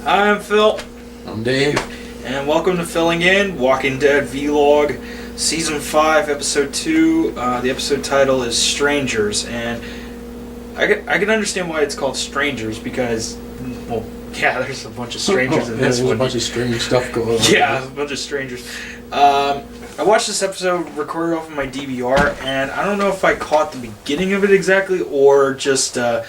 I'm Phil, I'm Dave. and welcome to Filling In, Walking Dead Vlog, Season 5, Episode 2. The episode title is Strangers, and I can understand why it's called Strangers, because, well, yeah, there's a bunch of strangers in this one. There's a bunch of strange stuff going on. Yeah, a bunch of strangers. I watched this episode recorded off of my DVR, and I don't know if I caught the beginning of it exactly, or just, I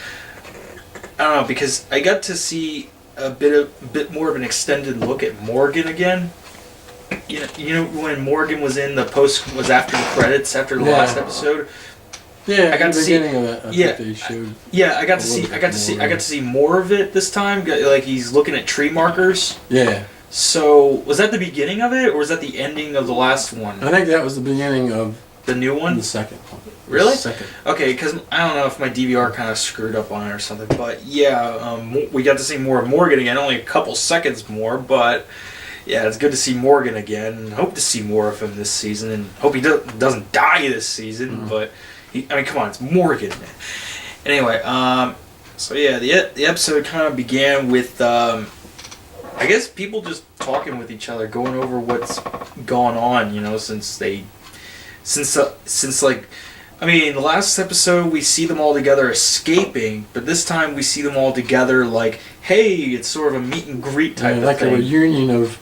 don't know, because I got to see a bit more of an extended look at Morgan again. You know when Morgan was in the post, was after the credits, after the last episode. Yeah, I got to beginning of it. Yeah, they showed. Yeah, I got to see more of it this time. Like he's looking at tree markers. Yeah. So was that the beginning of it, or was that the ending of the last one? I think that was the beginning of the new one. The second one. Really? The second. Okay, because I don't know if my DVR kind of screwed up on it or something, but yeah, we got to see more of Morgan again. Only a couple seconds more, but yeah, it's good to see Morgan again. Hope to see more of him this season, and hope he doesn't die this season. But I mean, come on, it's Morgan. Anyway, so yeah, the episode kind of began with I guess people just talking with each other, going over what's gone on. You know, since like. I mean, the last episode we see them all together escaping, but this time we see them all together like, hey, it's sort of a meet and greet type of like thing. Like a reunion of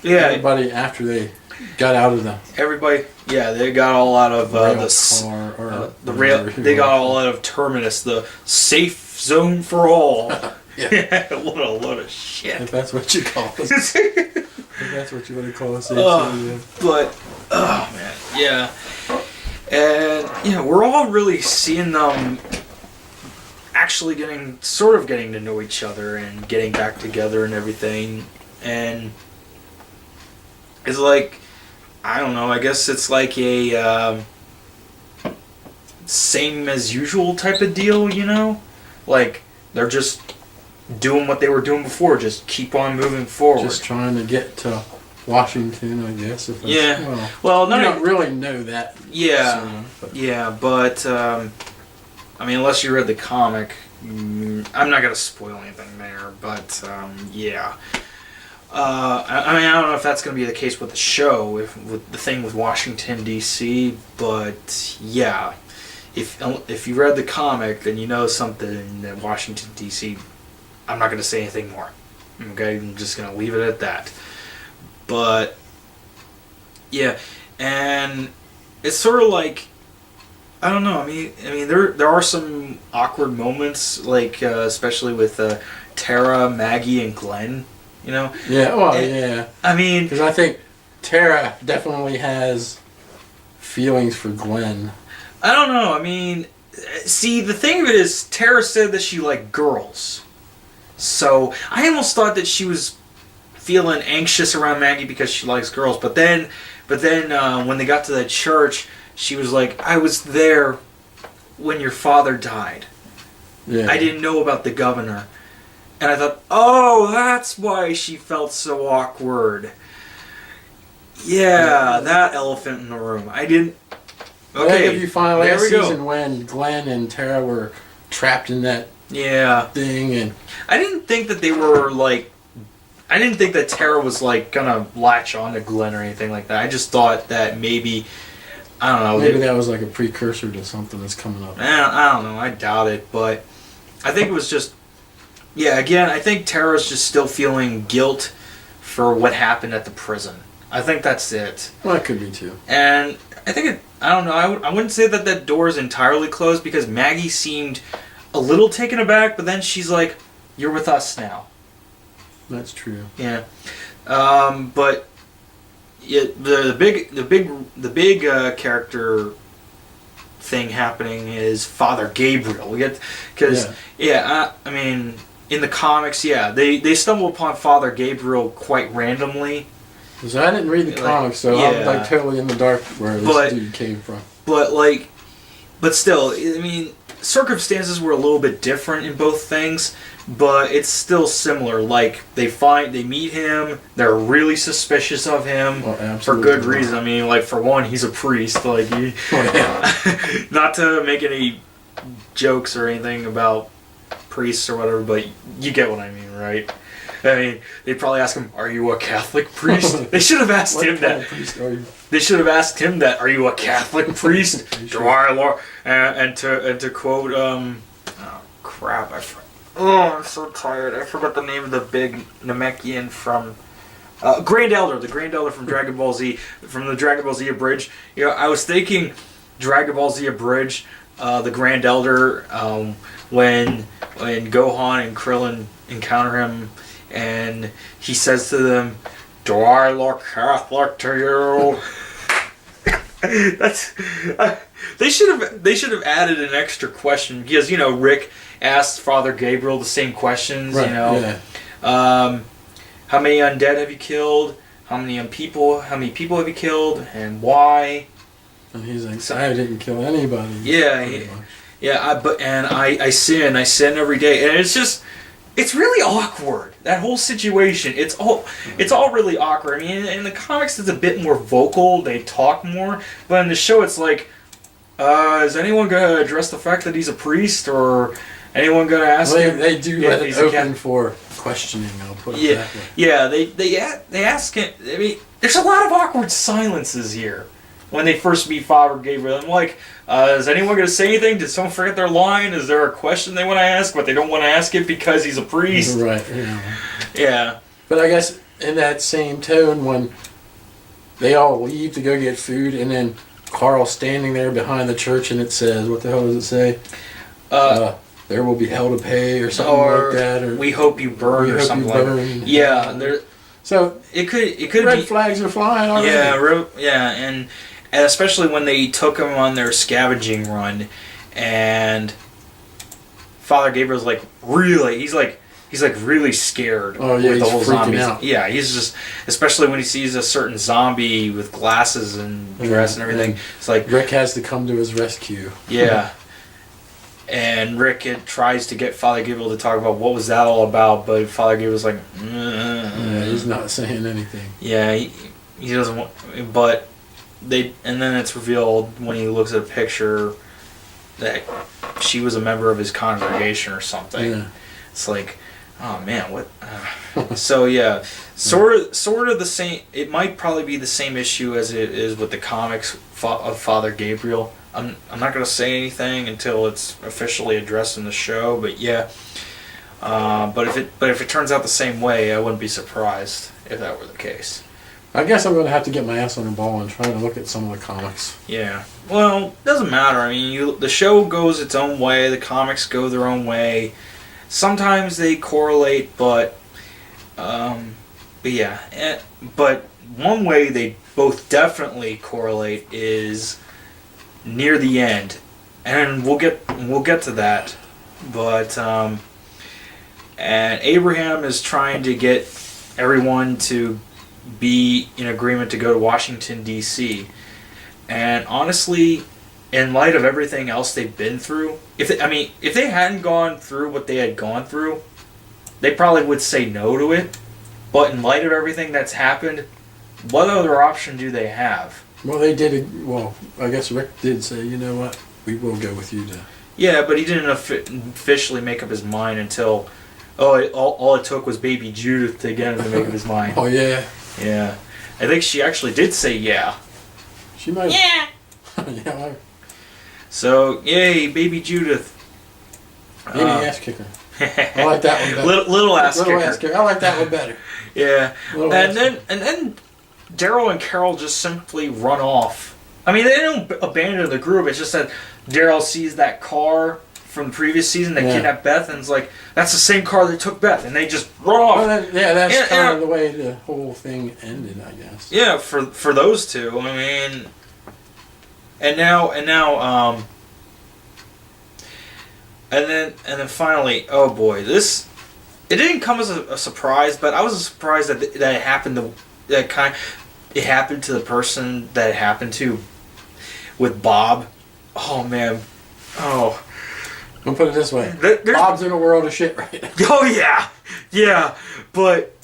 everybody after they got out of the... Everybody, yeah, they got all out of the rail. They got all out of Terminus, the safe zone for all. Yeah. What a load of shit. If that's what you call it. If that's what you want to call it. Yeah. But, oh man, yeah. And, you know, we're all really seeing them actually getting to know each other and getting back together and everything. And it's like, I don't know, I guess it's like a same as usual type of deal, you know? Like, they're just doing what they were doing before, just keep on moving forward. Just trying to get to Washington, I guess. Well, you don't really know that. Yeah, but I mean, unless you read the comic, I'm not gonna spoil anything there. But yeah, I mean, I don't know if that's gonna be the case with the show, with the thing with Washington D.C. But yeah, if you read the comic, then you know something that Washington D.C. I'm not gonna say anything more. Okay, I'm just gonna leave it at that. But yeah, and it's sort of like, I don't know. I mean, there are some awkward moments, like especially with Tara, Maggie, and Glenn. You know. Yeah. Well, yeah. I mean, because I think Tara definitely has feelings for Glenn. I don't know. I mean, see, the thing of it is, Tara said that she liked girls, so I almost thought that she was feeling anxious around Maggie because she likes girls, but then when they got to that church, she was like, I was there when your father died. Yeah. I didn't know about the governor. And I thought, oh, that's why she felt so awkward. Yeah, that elephant in the room. I didn't... Okay, if you find last season when Glenn and Tara were trapped in that thing, and I didn't think that they were like... I didn't think that Tara was like gonna latch on to Glenn or anything like that. I just thought that maybe, I don't know. Maybe that was like a precursor to something that's coming up. I don't know. I doubt it, but I think it was just, yeah. Again, I think Tara's just still feeling guilt for what happened at the prison. I think that's it. Well, it could be too. And I think I don't know. I wouldn't say that door is entirely closed, because Maggie seemed a little taken aback, but then she's like, "You're with us now." That's true. Yeah, but the big character thing happening is Father Gabriel. We get I mean, in the comics, they stumble upon Father Gabriel quite randomly. Because I didn't read the comics, so I'm like totally in the dark where this dude came from. But still, I mean, circumstances were a little bit different in both things, but it's still similar. Like, they meet him, they're really suspicious of him for good reason. I mean, like, for one, he's a priest. Like, not to make any jokes or anything about priests or whatever, but you get what I mean, right? I mean, they'd probably ask him, "Are you a Catholic priest?" They should have asked him that. They should have asked him that. Are you a Catholic priest? Do I, Lord? And to quote, oh crap, I'm so tired. I forgot the name of the big Namekian from Grand Elder, the Grand Elder from Dragon Ball Z, from the Dragon Ball Z Abridged. You know, I was thinking Dragon Ball Z Abridged, the Grand Elder, when Gohan and Krillin encounter him, and he says to them, "Do I look Catholic to you?" That's they should have added an extra question, because Rick asked Father Gabriel the same questions. Right, yeah. How many undead have you killed? How many people have you killed, and why? And he's like, I didn't kill anybody. Yeah, I sin every day, and it's really awkward, that whole situation. It's all really awkward. I mean, in the comics, it's a bit more vocal. They talk more, but in the show, it's like, is anyone gonna address the fact that he's a priest, or anyone gonna ask him? They do let it open for questioning. I'll put it that way. Yeah, they ask him. I mean, there's a lot of awkward silences here when they first meet Father Gabriel. I'm like, is anyone going to say anything? Did someone forget their line? Is there a question they want to ask, but they don't want to ask it because he's a priest? Right. Yeah. But I guess in that same tone, when they all leave to go get food, and then Carl's standing there behind the church, and it says, what the hell does it say? There will be hell to pay, or something like that. Or we hope you burn, or something like that. Yeah. So it could red be, flags are flying already. Yeah, and especially when they took him on their scavenging run, and Father Gabriel's like he's really scared. Oh yeah, with the whole freaking zombies. out. Yeah, he's just, especially when he sees a certain zombie with glasses and dress and everything. It's like Rick has to come to his rescue. Yeah. And Rick tries to get Father Gabriel to talk about what was that all about, but Father Gabriel's like, yeah, he's not saying anything. Yeah, he doesn't want, but and then it's revealed when he looks at a picture that she was a member of his congregation or something. Yeah. It's like, oh man, what? So yeah, sort of the same. It might probably be the same issue as it is with the comics of Father Gabriel. I'm not going to say anything until it's officially addressed in the show, but yeah. But if it turns out the same way, I wouldn't be surprised if that were the case. I guess I'm going to have to get my ass on the ball and try to look at some of the comics. Yeah. Well, it doesn't matter. I mean, the show goes its own way. The comics go their own way. Sometimes they correlate, but yeah. But one way they both definitely correlate is near the end, and we'll get to that. But and Abraham is trying to get everyone to be in agreement to go to Washington, D.C. And honestly, in light of everything else they've been through, if they hadn't gone through what they had gone through, they probably would say no to it. But in light of everything that's happened, what other option do they have? Well, I guess Rick did say, you know what, we will go with you to... Yeah, but he didn't officially make up his mind until... all it took was baby Judith to get him to make up his mind. Oh, yeah. Yeah. I think she actually did say yeah. She might have. Yeah. Yeah. So, yay, baby Judith. Baby ass kicker. I like that one better. Little ass kicker. I like that one better. Yeah. And then Daryl and Carol just simply run off. I mean, they don't abandon the group. It's just that Daryl sees that car from the previous season that kidnapped Beth, and it's like, that's the same car that took Beth, and they just run off. Well, that's kind of the way the whole thing ended, I guess. Yeah, for those two. I mean, and then finally, oh boy, it didn't come as a surprise, but I was surprised that it happened it happened to the person that it happened to with Bob. Oh man, oh. Don't put it this way. Bob's in a world of shit right now. Oh yeah, but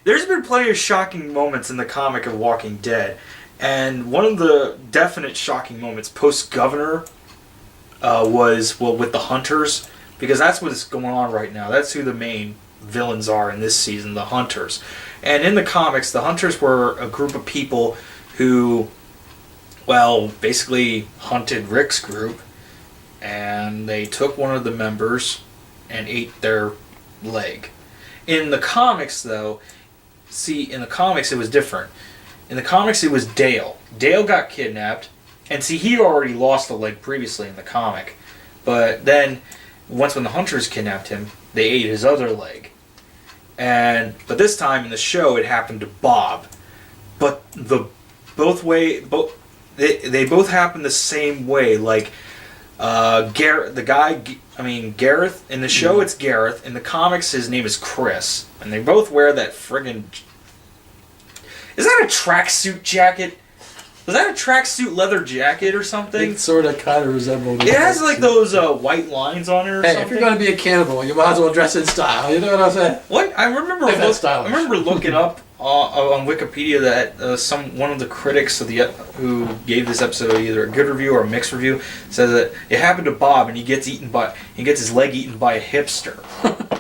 there's been plenty of shocking moments in the comic of Walking Dead, and one of the definite shocking moments post-Governor was with the Hunters, because that's what's going on right now. That's who the main villains are in this season, the Hunters. And in the comics, the Hunters were a group of people who, well, basically hunted Rick's group, and they took one of the members and ate their leg. In the comics, though, in the comics it was different. In the comics it was Dale. Dale got kidnapped, and he already lost a leg previously in the comic. But then, once when the Hunters kidnapped him, they ate his other leg. But this time in the show, it happened to Bob. But they both happen the same way. Like Gareth, Gareth in the show it's Gareth. In the comics, his name is Chris, and they both wear that friggin'. Is that a tracksuit jacket? Was that a tracksuit leather jacket or something? It sort of kind of resembles. It has like those white lines on it or something. Hey, if you're going to be a cannibal, you might as well dress in style. You know what I'm saying? What? I remember looking up on Wikipedia that one of the critics who gave this episode either a good review or a mixed review says that it happened to Bob and he gets his leg eaten by a hipster.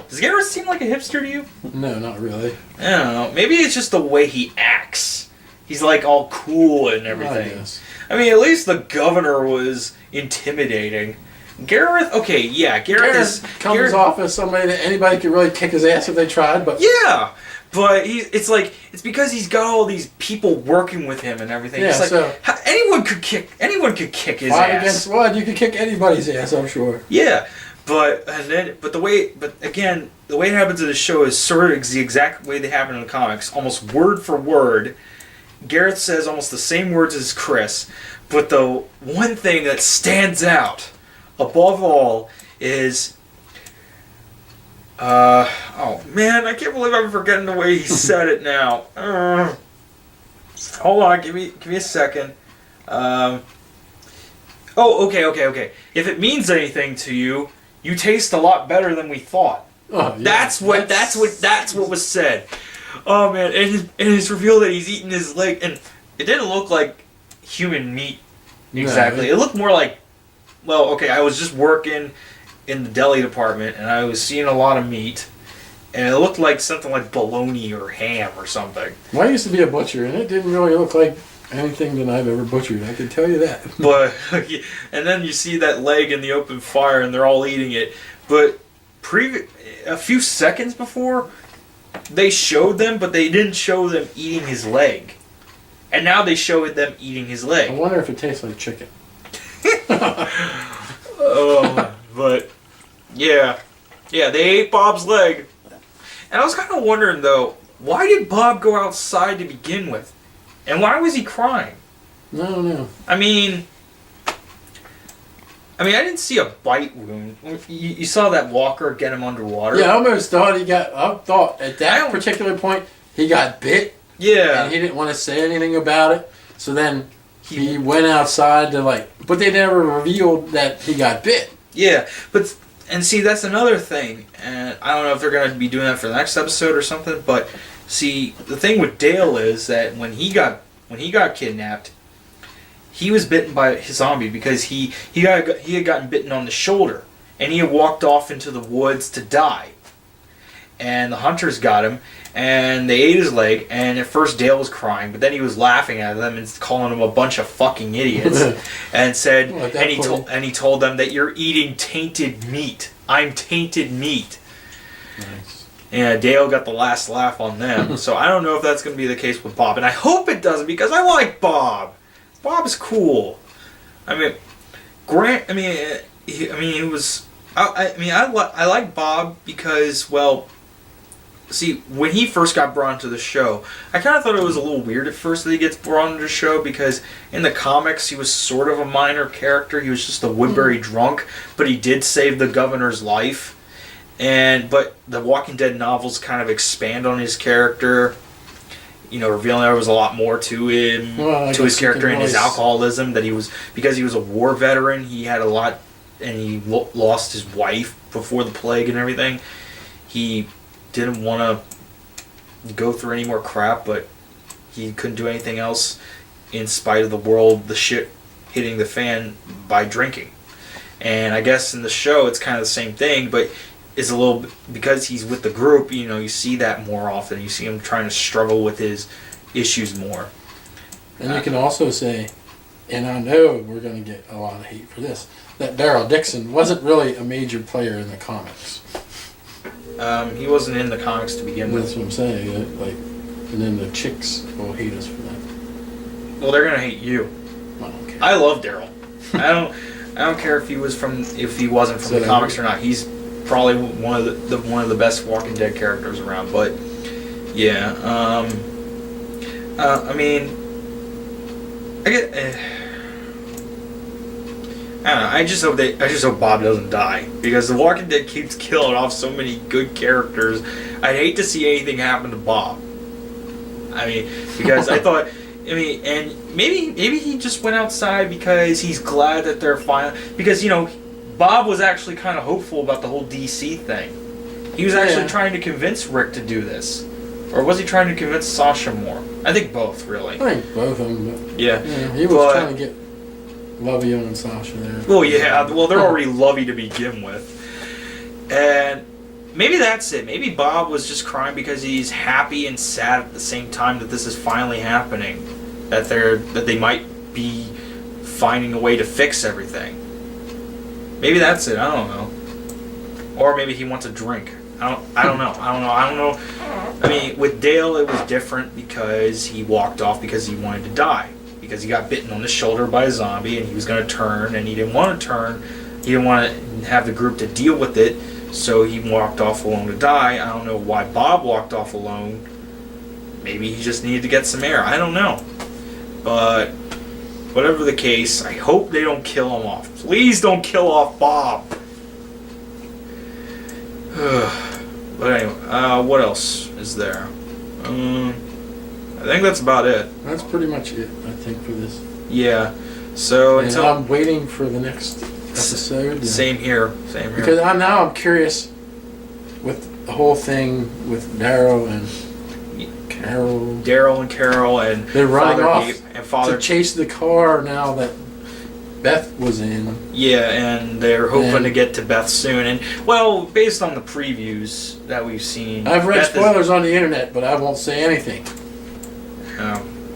Does Gareth seem like a hipster to you? No, not really. I don't know. Maybe it's just the way he acts. He's like all cool and everything. I mean, at least the governor was intimidating. Gareth comes off as somebody that anybody could really kick his ass if they tried, but yeah. But it's because he's got all these people working with him and everything. Yeah, it's like so anyone could kick his ass. 5 against 1, you could kick anybody's ass, I'm sure. Yeah. But the way it happens in the show is sort of the exact way they happen in the comics, almost word for word. Gareth says almost the same words as Chris, but the one thing that stands out above all is, oh man, I can't believe I'm forgetting the way he said it now. Hold on, give me a second. Okay. If it means anything to you, you taste a lot better than we thought. Oh, yeah. That's what was said. Oh man, and it's revealed that he's eating his leg, and it didn't look like human meat exactly. No. It looked more like, I was just working in the deli department, and I was seeing a lot of meat, and it looked like something like bologna or ham or something. Well, I used to be a butcher, and it didn't really look like anything that I've ever butchered. I can tell you that. But and then you see that leg in the open fire, and they're all eating it. But a few seconds before, they showed them, but they didn't show them eating his leg. And now they showed them eating his leg. I wonder if it tastes like chicken. But yeah, they ate Bob's leg. And I was kind of wondering though, why did Bob go outside to begin with? And why was he crying? No. I mean, I didn't see a bite wound. You saw that walker get him underwater. Yeah, I almost thought at that particular point he got bit. Yeah. And he didn't want to say anything about it. So then he went outside but they never revealed that he got bit. Yeah, and see, that's another thing. And I don't know if they're going to be doing that for the next episode or something, but see, the thing with Dale is that when he got kidnapped, he was bitten by his zombie because he had gotten bitten on the shoulder, and he had walked off into the woods to die. And the Hunters got him, and they ate his leg, and at first Dale was crying, but then he was laughing at them and calling them a bunch of fucking idiots, and said, and he told them that you're eating tainted meat. I'm tainted meat. Nice. And Dale got the last laugh on them. So I don't know if that's going to be the case with Bob, and I hope it doesn't because I like Bob. Bob's cool. I like Bob because, well, see, when he first got brought into the show, I kind of thought it was a little weird at first that he gets brought into the show because in the comics he was sort of a minor character. He was just a Woodbury drunk, but he did save the governor's life. But the Walking Dead novels kind of expand on his character, revealing there was a lot more to him, to his character and his alcoholism. Because he was a war veteran, he had a lot, and he lost his wife before the plague and everything. He didn't want to go through any more crap, but he couldn't do anything else in spite of the shit hitting the fan by drinking. And I guess in the show it's kind of the same thing, but is a little because he's with the group. You know, you see that more often. You see him trying to struggle with his issues more. And you can also say, and I know we're going to get a lot of hate for this, that Daryl Dixon wasn't really a major player in the comics. He wasn't in the comics to begin with. That's what I'm saying. Like, and then the chicks will hate us for that. Well, they're gonna hate you. I don't care. I love Daryl. I don't care if he wasn't from the comics or not. He's probably one of the best Walking Dead characters around. But yeah, I mean, I get. I don't know. I just hope Bob doesn't die, because The Walking Dead keeps killing off so many good characters. I'd hate to see anything happen to Bob. I mean, because and maybe he just went outside because he's glad that they're fine. Because Bob was actually kind of hopeful about the whole DC thing. He was actually trying to convince Rick to do this, or was he trying to convince Sasha more? I think both, really. I think both of them. But, yeah, he was trying to get Lovey and Sasha there. Well, yeah. Well, they're already lovey to begin with, and maybe that's it. Maybe Bob was just crying because he's happy and sad at the same time that this is finally happening. That they might be finding a way to fix everything. Maybe that's it. I don't know. Or maybe he wants a drink. I don't know. I mean, with Dale, it was different because he walked off because he wanted to die. Because he got bitten on the shoulder by a zombie and he was going to turn, and he didn't want to turn. He didn't want to have the group to deal with it, so he walked off alone to die. I don't know why Bob walked off alone. Maybe he just needed to get some air. I don't know. But whatever the case, I hope they don't kill him off. Please don't kill off Bob. But anyway, what else is there? I think that's about it. That's pretty much it, I think, for this. Yeah. So and I'm waiting for the next episode. Same here. Because I'm curious with the whole thing with Daryl and Carol. And they're running Father off to chase the car now that Beth was in. Yeah, and they're hoping to get to Beth soon. And well, based on the previews that we've seen, I've read spoilers on the internet, but I won't say anything.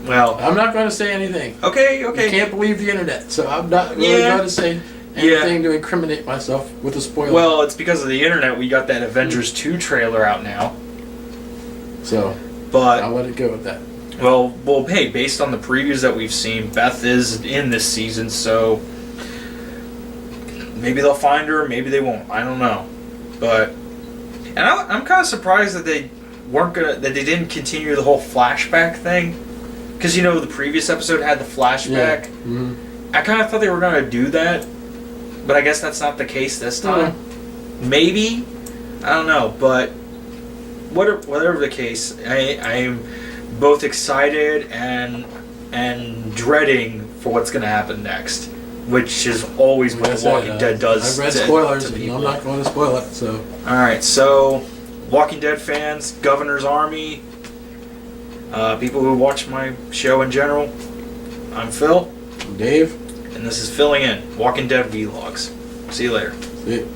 Well, I'm not going to say anything. Okay. You can't believe the internet, so I'm not really going to say anything to incriminate myself with a spoiler. Well, it's because of the internet. We got that Avengers 2 trailer out now. So, but I'll let it go with that. Well, hey, based on the previews that we've seen, Beth is in this season, so maybe they'll find her, maybe they won't. I don't know. But I'm kind of surprised that they didn't continue the whole flashback thing, because the previous episode had the flashback. Yeah. Mm-hmm. I kind of thought they were going to do that, but I guess that's not the case this time. Maybe, I don't know. But whatever the case, I am both excited and dreading for what's going to happen next, which is always what The Walking Dead does. I've read spoilers, and I'm not going to spoil it. So, all right, so Walking Dead fans, Governor's Army, people who watch my show in general, I'm Phil. I'm Dave. And this is Filling In, Walking Dead Vlogs. See you later. See you.